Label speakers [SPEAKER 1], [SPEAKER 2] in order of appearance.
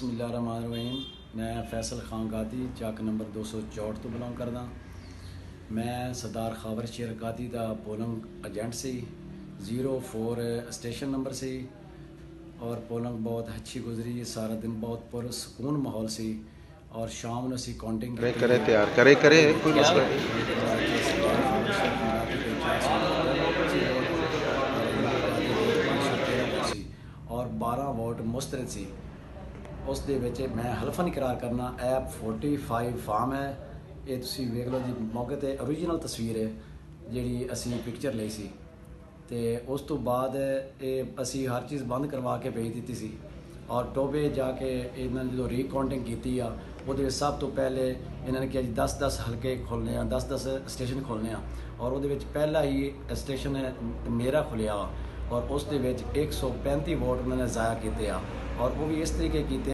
[SPEAKER 1] बिस्मिल्लाहिर्रहमानिर्रहीम। मैं फैसल खान गादी चक नंबर 264 तो बिलोंग करदा। मैं सरदार खावर शेर गादी का पोलिंग एजेंट सी 04 स्टेशन नंबर सी और पोलिंग बहुत अच्छी गुजरी। सारा दिन बहुत पुरसकून माहौल सी और शाम में असी काउंटिंग
[SPEAKER 2] करे तैयार करे कोई मसला
[SPEAKER 1] और 12 वोट मुस्तरद सी। उस दे विच मैं हलफन करार करना ऐप 45 फार्म है। ये तुसी वेख लो जी, मौके ते ओरिजिनल तस्वीर है जिहड़ी असी पिक्चर लई सी ते उस तो बाद ये असी हर चीज़ बंद करवा के भेज दी सी और टोबे जाके इन्होंने जो रीकाउंटिंग की आ वो सब तो पहले इन्होंने कहा जी 10-10 हल्के खोलने 10-10 स्टेशन खोलने और वो पहला ही स्टेशन मेरा खुलिया और उस 135 वोट उन्होंने ज़ाया किए और वो भी इस तरीके किए